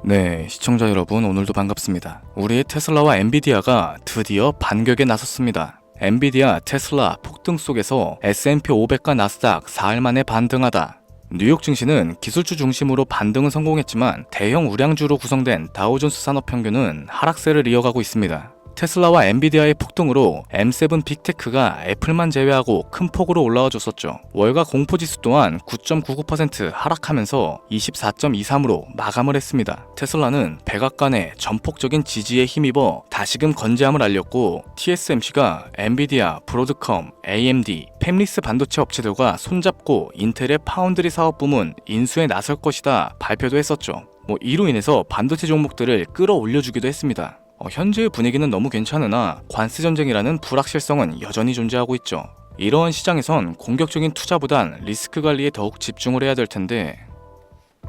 네, 시청자 여러분 오늘도 반갑습니다. 우리의 테슬라와 엔비디아가 드디어 반격에 나섰습니다. 엔비디아, 테슬라 폭등 속에서 S&P 500과 나스닥 4일 만에 반등하다. 뉴욕 증시는 기술주 중심으로 반등은 성공했지만 대형 우량주로 구성된 다우존스 산업평균은 하락세를 이어가고 있습니다. 테슬라와 엔비디아의 폭등으로 M7 빅테크가 애플만 제외하고 큰 폭으로 올라와 줬었죠. 월가 공포지수 또한 9.99% 하락하면서 24.23으로 마감을 했습니다. 테슬라는 백악관의 전폭적인 지지에 힘입어 다시금 건재함을 알렸고, TSMC가 엔비디아, 브로드컴, AMD, 팹리스 반도체 업체들과 손잡고 인텔의 파운드리 사업 부문 인수에 나설 것이다 발표도 했었죠. 이로 인해서 반도체 종목들을 끌어올려주기도 했습니다. 현재의 분위기는 너무 괜찮으나 관세 전쟁이라는 불확실성은 여전히 존재하고 있죠. 이러한 시장에선 공격적인 투자보단 리스크 관리에 더욱 집중을 해야 될 텐데,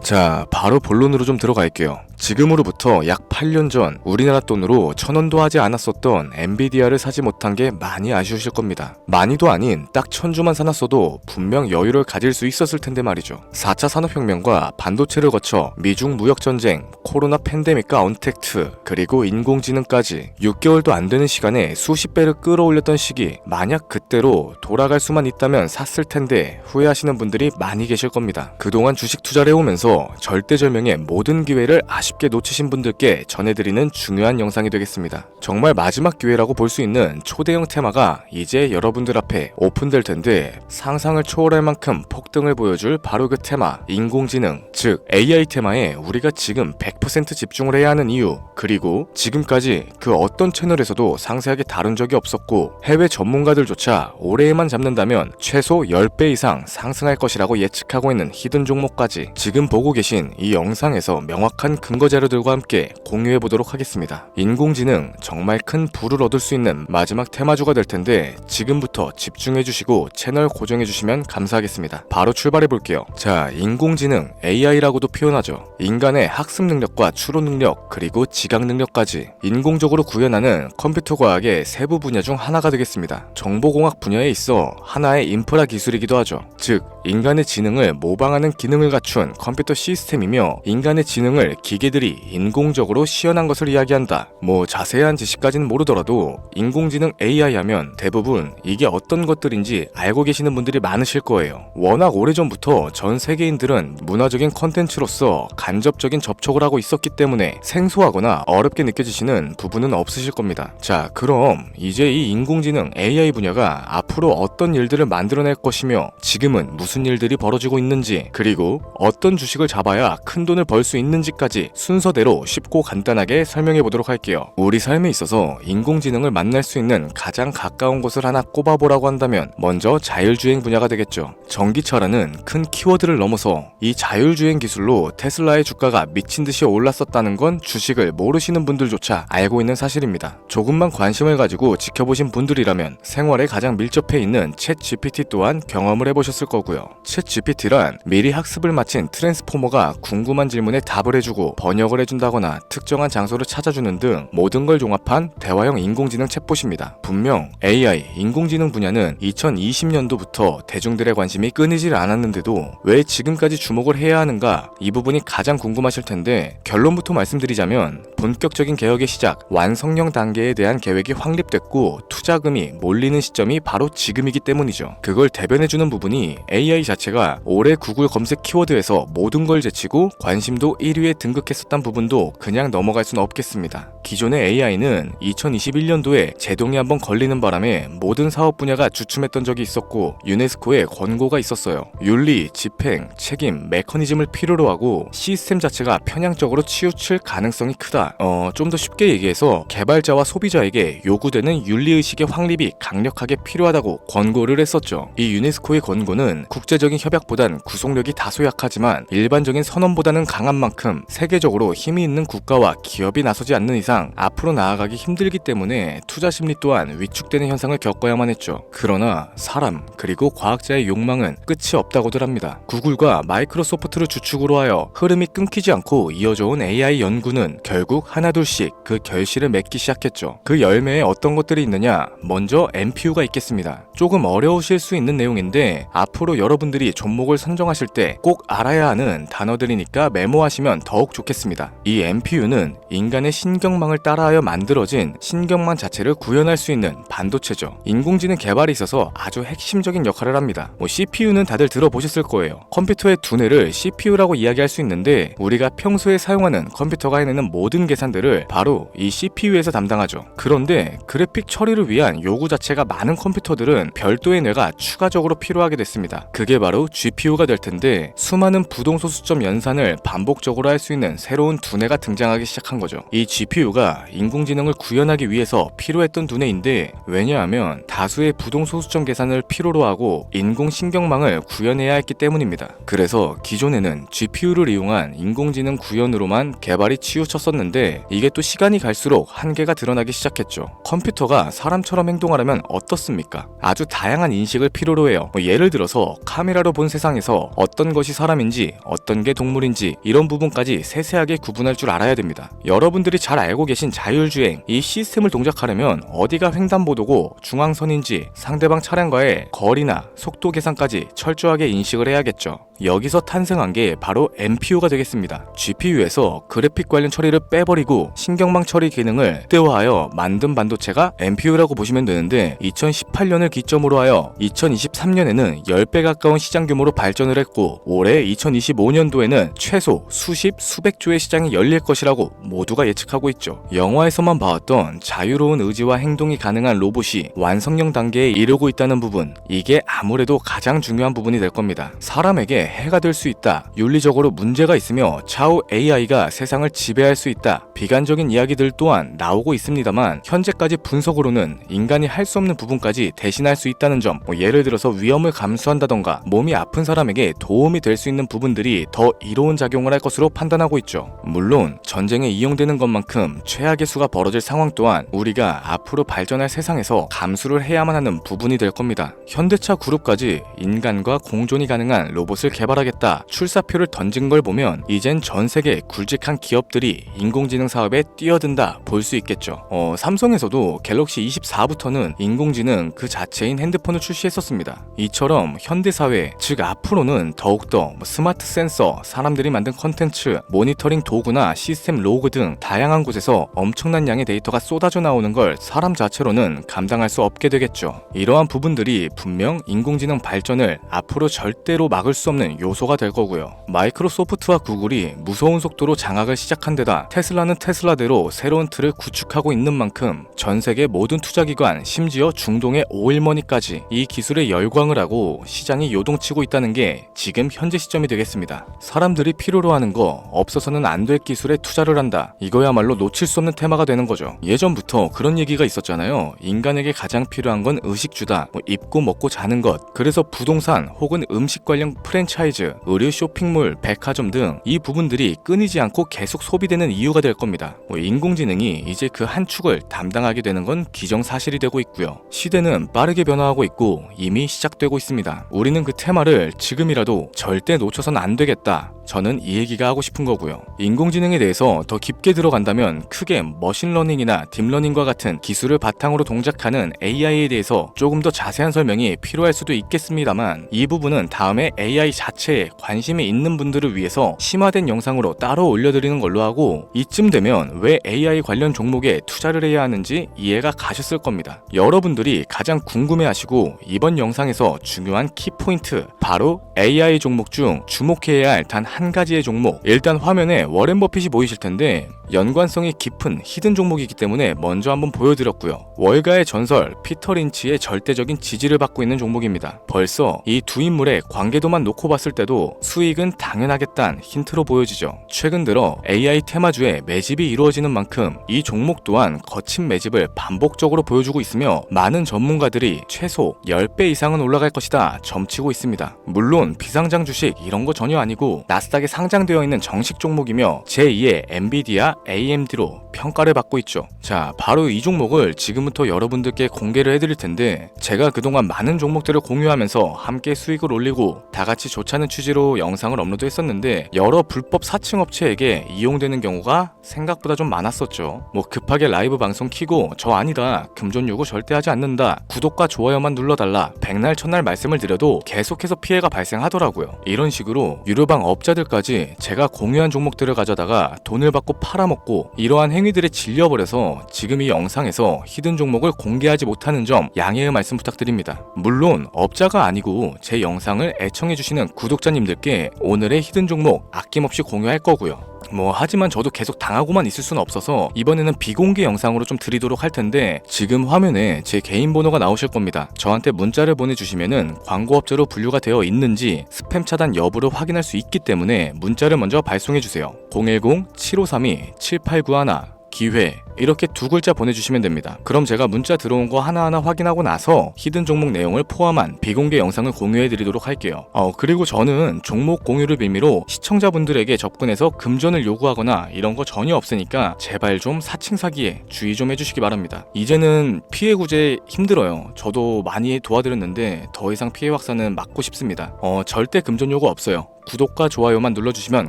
자, 바로 본론으로 좀 들어갈게요. 지금으로부터 약 8년 전 우리나라 돈으로 1000원도 하지 않았었던 엔비디아를 사지 못한 게 많이 아쉬우실 겁니다. 많이도 아닌 딱 1000주만 사놨어도 분명 여유를 가질 수 있었을 텐데 말이죠. 4차 산업혁명과 반도체를 거쳐 미중 무역전쟁, 코로나 팬데믹과 언택트, 그리고 인공지능까지 6개월도 안 되는 시간에 수십 배를 끌어올렸던 시기, 만약 그때로 돌아갈 수만 있다면 샀을 텐데 후회하시는 분들이 많이 계실 겁니다. 그동안 주식 투자를 해오면서 절대절명의 모든 기회를 아쉽게 놓치신 분들께 전해드리는 중요한 영상이 되겠습니다. 정말 마지막 기회라고 볼 수 있는 초대형 테마가 이제 여러분들 앞에 오픈될 텐데, 상상을 초월할 만큼 폭등을 보여줄 바로 그 테마, 인공지능, 즉 AI 테마에 우리가 지금 100% 집중을 해야 하는 이유, 그리고 지금까지 그 어떤 채널에서도 상세하게 다룬 적이 없었고 해외 전문가들조차 올해에만 잡는다면 최소 10배 이상 상승할 것이라고 예측하고 있는 히든 종목까지 지금 보고 계신 이 영상에서 명확한 근거 자료들과 함께 공유해 보도록 하겠습니다. 인공지능, 정말 큰 부를 얻을 수 있는 마지막 테마주가 될 텐데 지금부터 집중해 주시고 채널 고정해 주시면 감사하겠습니다. 바로 출발해 볼게요. 자, 인공지능, AI라고도 표현하죠. 인간의 학습 능력과 추론 능력, 그리고 지각 능력까지 인공적으로 구현하는 컴퓨터 과학의 세부 분야 중 하나가 되겠습니다. 정보공학 분야에 있어 하나의 인프라 기술이기도 하죠. 즉, 인간의 지능을 모방하는 기능을 갖춘 컴퓨터 시스템이며, 인간의 지능을 기계들이 인공적으로 시연한 것을 이야기한다. 자세한 지식까지는 모르더라도 인공지능 AI 하면 대부분 이게 어떤 것들인지 알고 계시는 분들이 많으실 거예요. 워낙 오래전부터 전 세계인들은 문화적인 컨텐츠로서 간접적인 접촉을 하고 있었기 때문에 생소하거나 어렵게 느껴지시는 부분은 없으실 겁니다. 자, 그럼 이제 이 인공지능 AI 분야가 앞으로 어떤 일들을 만들어낼 것이며 지금은 무슨 일들이 벌어지고 있는지, 그리고 어떤 주식을 잡아야 큰 돈을 벌 수 있는지까지 순서대로 쉽고 간단하게 설명해 보도록 할게요. 우리 삶에 있어서 인공지능을 만날 수 있는 가장 가까운 곳을 하나 꼽아보라고 한다면 먼저 자율주행 분야가 되겠죠. 전기차라는 큰 키워드를 넘어서 이 자율주행 기술로 테슬라의 주가가 미친듯이 올랐었다는 건 주식을 모르시는 분들조차 알고 있는 사실입니다. 조금만 관심을 가지고 지켜보신 분들이라면 생활에 가장 밀접해 있는 챗 GPT 또한 경험을 해보셨을 거고요. 챗 GPT란 미리 학습을 마친 트랜스포머가 궁금한 질문에 답을 해주고 번역을 해준다거나 특정한 장소를 찾아주는 등 모든 걸 종합한 대화형 인공지능 챗봇입니다. 분명 AI, 인공지능 분야는 2020년도부터 대중들의 관심이 끊이질 않았는데도 왜 지금까지 주목을 해야 하는가, 이 부분이 가장 궁금하실 텐데, 결론부터 말씀드리자면 본격적인 개혁의 시작, 완성형 단계에 대한 계획이 확립됐고 투자금이 몰리는 시점이 바로 지금이기 때문이죠. 그걸 대변해주는 부분이 AI 자체가 올해 구글 검색 키워드에서 모든 걸 제치고 관심도 1위에 등극했었던 부분도 그냥 넘어갈 수는 없겠습니다. 기존의 AI는 2021년도에 제동이 한번 걸리는 바람에 모든 사업 분야가 주춤했던 적이 있었고 유네스코의 권고가 있었어요. 윤리, 집행, 책임, 메커니즘을 필요로 하고 시스템 자체가 편향적으로 치우칠 가능성이 크다. 좀 더 쉽게 얘기해서 개발자와 소비자에게 요구되는 윤리의식의 확립이 강력하게 필요하다고 권고를 했었죠. 이 유네스코의 권고는 국제적인 협약보단 구속력이 다소 약하지만 일반적인 선언보다는 강한 만큼 세계적으로 힘이 있는 국가와 기업이 나서지 않는 이상 앞으로 나아가기 힘들기 때문에 투자 심리 또한 위축되는 현상을 겪어야만 했죠. 그러나 사람 그리고 과학자의 욕망은 끝이 없다고들 합니다. 구글과 마이크로소프트를 주축으로 하여 흐름이 끊기지 않고 이어져온 AI 연구는 결국 결국 하나둘씩 그 결실을 맺기 시작했죠. 그 열매에 어떤 것들이 있느냐? 먼저 NPU가 있겠습니다. 조금 어려우실 수 있는 내용인데 앞으로 여러분들이 종목을 선정하실 때 꼭 알아야 하는 단어들이니까 메모하시면 더욱 좋겠습니다. 이 NPU는 인간의 신경망을 따라하여 만들어진 신경망 자체를 구현할 수 있는 반도체죠. 인공지능 개발에 있어서 아주 핵심적인 역할을 합니다. CPU는 다들 들어보셨을 거예요. 컴퓨터의 두뇌를 CPU라고 이야기할 수 있는데 우리가 평소에 사용하는 컴퓨터가 해내는 모든 계산들을 바로 이 CPU에서 담당하죠. 그런데 그래픽 처리를 위한 요구 자체가 많은 컴퓨터들은 별도의 뇌가 추가적으로 필요하게 됐습니다. 그게 바로 GPU가 될 텐데 수많은 부동소수점 연산을 반복적으로 할 수 있는 새로운 두뇌가 등장하기 시작한 거죠. 이 GPU가 인공지능을 구현하기 위해서 필요했던 두뇌인데 왜냐하면 다수의 부동소수점 계산을 필요로 하고 인공신경망을 구현해야 했기 때문입니다. 그래서 기존에는 GPU를 이용한 인공지능 구현으로만 개발이 치우쳤었는데 이게 또 시간이 갈수록 한계가 드러나기 시작했죠. 컴퓨터가 사람처럼 행동하려면 어떻습니까? 아주 다양한 인식을 필요로 해요. 예를 들어서 카메라로 본 세상에서 어떤 것이 사람인지 어떤 게 동물인지 이런 부분까지 세세하게 구분할 줄 알아야 됩니다. 여러분들이 잘 알고 계신 자율주행, 이 시스템을 동작하려면 어디가 횡단보도고 중앙선인지 상대방 차량과의 거리나 속도 계산까지 철저하게 인식을 해야겠죠. 여기서 탄생한 게 바로 NPU가 되겠습니다. GPU에서 그래픽 관련 처리를 빼버리고 신경망 처리 기능을 극대화하여 만든 반도체가 NPU라고 보시면 되는데 2018년을 기점으로 하여 2023년에는 10배 가까운 시장 규모로 발전을 했고 올해 2025년도에는 최소 수십, 수백조의 시장이 열릴 것이라고 모두가 예측하고 있죠. 영화에서만 봐왔던 자유로운 의지와 행동이 가능한 로봇이 완성형 단계에 이르고 있다는 부분, 이게 아무래도 가장 중요한 부분이 될 겁니다. 사람에게 해가 될 수 있다, 윤리적으로 문제가 있으며 차후 AI가 세상을 지배할 수 있다, 비관적인 이야기들 또한 나오고 있습니다만 현재까지 분석으로는 인간이 할 수 없는 부분까지 대신할 수 있다는 점, 예를 들어서 위험을 감수한다던가 몸이 아픈 사람에게 도움이 될 수 있는 부분들이 더 이로운 작용을 할 것으로 판단하고 있죠. 물론 전쟁에 이용되는 것만큼 최악의 수가 벌어질 상황 또한 우리가 앞으로 발전할 세상에서 감수를 해야만 하는 부분이 될 겁니다. 현대차 그룹까지 인간과 공존이 가능한 로봇을 개발하겠다 출사표를 던진 걸 보면 이젠 전 세계 굵직한 기업들이 인공지능 사업에 뛰어든다 볼 수 있겠죠. 삼성에서도 갤럭시 24부터는 인공지능 그 자체인 핸드폰을 출시했었습니다. 이처럼 현대사회, 즉 앞으로는 더욱더 스마트 센서, 사람들이 만든 컨텐츠, 모니터링 도구나 시스템 로그 등 다양한 곳에서 엄청난 양의 데이터가 쏟아져 나오는 걸 사람 자체로는 감당할 수 없게 되겠죠. 이러한 부분들이 분명 인공지능 발전을 앞으로 절대로 막을 수 없는 요소가 될 거고요. 마이크로소프트와 구글이 무서운 속도로 장악을 시작한 데다 테슬라는 테슬라대로 새로운 틀을 구축하고 있는 만큼 전 세계 모든 투자기관, 심지어 중동의 오일머니까지 이 기술에 열광을 하고 시장이 요동치고 있다는 게 지금 현재 시점이 되겠습니다. 사람들이 필요로 하는 거, 없어서는 안 될 기술에 투자를 한다. 이거야말로 놓칠 수 없는 테마가 되는 거죠. 예전부터 그런 얘기가 있었잖아요. 인간에게 가장 필요한 건 의식주다. 입고 먹고 자는 것. 그래서 부동산 혹은 음식 관련 프랜차이즈, 의류 쇼핑몰, 백화점 등 이 부분들이 끊이지 않고 계속 소비되는 이유가 될 겁니다. 인공지능이 이제 그 한 축을 담당하게 되는 건 기정사실이 되고 있고요. 시대는 빠르게 변화하고 있고 이미 시작되고 있습니다. 우리는 그 테마를 지금이라도 절대 놓쳐선 안 되겠다. 저는 이 얘기가 하고 싶은 거고요. 인공지능에 대해서 더 깊게 들어간다면 크게 머신러닝이나 딥러닝과 같은 기술을 바탕으로 동작하는 AI에 대해서 조금 더 자세한 설명이 필요할 수도 있겠습니다만 이 부분은 다음에 AI 자체에 관심이 있는 분들을 위해서 심화된 영상으로 따로 올려드리는 걸로 하고 이쯤 되면 왜 AI 관련 종목에 투자를 해야 하는지 이해가 가셨을 겁니다. 여러분들이 가장 궁금해하시고 이번 영상에서 중요한 키포인트, 바로 AI 종목 중 주목해야 할 단 한 가지의 종목. 일단 화면에 워렌 버핏이 보이실 텐데 연관성이 깊은 히든 종목이기 때문에 먼저 한번 보여드렸고요. 월가의 전설 피터 린치의 절대적인 지지를 받고 있는 종목입니다. 벌써 이 두 인물의 관계도만 놓고 봤을 때도 수익은 당연하겠다는 힌트로 보여지죠. 최근 들어 AI 테마주에 매집이 이루어지는 만큼 이 종목 또한 거친 매집을 반복적으로 보여주고 있으며 많은 전문가들이 최소 10배 이상은 올라갈 것이다 점치고 있습니다. 물론 비상장 주식 이런 거 전혀 아니고 나스닥에 상장되어 있는 정식 종목이며 제2의 엔비디아 AMD로 평가를 받고 있죠. 자, 바로 이 종목을 지금부터 여러분들께 공개를 해드릴 텐데 제가 그동안 많은 종목들을 공유하면서 함께 수익을 올리고 다같이 좋자는 취지로 영상을 업로드 했었는데 여러 불법 사칭 업체에게 이용되는 경우가 많나? 생각보다 좀 많았었죠. 뭐 급하게 라이브 방송 키고 저 아니다, 금전 요구 절대 하지 않는다, 구독과 좋아요만 눌러달라, 백날 천날 말씀을 드려도 계속해서 피해가 발생하더라고요. 이런 식으로 유료방 업자들까지 제가 공유한 종목들을 가져다가 돈을 받고 팔아먹고, 이러한 행위들에 질려버려서 지금 이 영상에서 히든 종목을 공개하지 못하는 점 양해의 말씀 부탁드립니다. 물론 업자가 아니고 제 영상을 애청해주시는 구독자님들께 오늘의 히든 종목 아낌없이 공유할 거고요. 하지만 저도 계속 당하고만 있을 수는 없어서 이번에는 비공개 영상으로 좀 드리도록 할 텐데, 지금 화면에 제 개인 번호가 나오실 겁니다. 저한테 문자를 보내주시면은 광고업자로 분류가 되어 있는지 스팸 차단 여부를 확인할 수 있기 때문에 문자를 먼저 발송해주세요. 010-7532-7891 기회, 이렇게 두 글자 보내주시면 됩니다. 그럼 제가 문자 들어온 거 하나하나 확인하고 나서 히든 종목 내용을 포함한 비공개 영상을 공유해드리도록 할게요. 그리고 저는 종목 공유를 빌미로 시청자분들에게 접근해서 금전을 요구하거나 이런 거 전혀 없으니까 제발 좀 사칭 사기에 주의 좀 해주시기 바랍니다. 이제는 피해 구제 힘들어요. 저도 많이 도와드렸는데 더 이상 피해 확산은 막고 싶습니다. 절대 금전 요구 없어요. 구독과 좋아요만 눌러주시면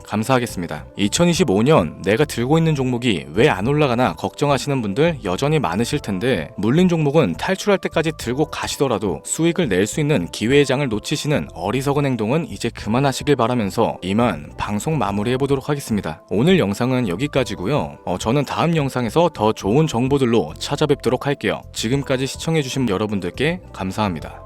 감사하겠습니다. 2025년 내가 들고 있는 종목이 왜 안 올라가나 걱정하시는 분들 여전히 많으실 텐데, 물린 종목은 탈출할 때까지 들고 가시더라도 수익을 낼 수 있는 기회의 장을 놓치시는 어리석은 행동은 이제 그만하시길 바라면서 이만 방송 마무리해보도록 하겠습니다. 오늘 영상은 여기까지고요. 저는 다음 영상에서 더 좋은 정보들로 찾아뵙도록 할게요. 지금까지 시청해주신 여러분들께 감사합니다.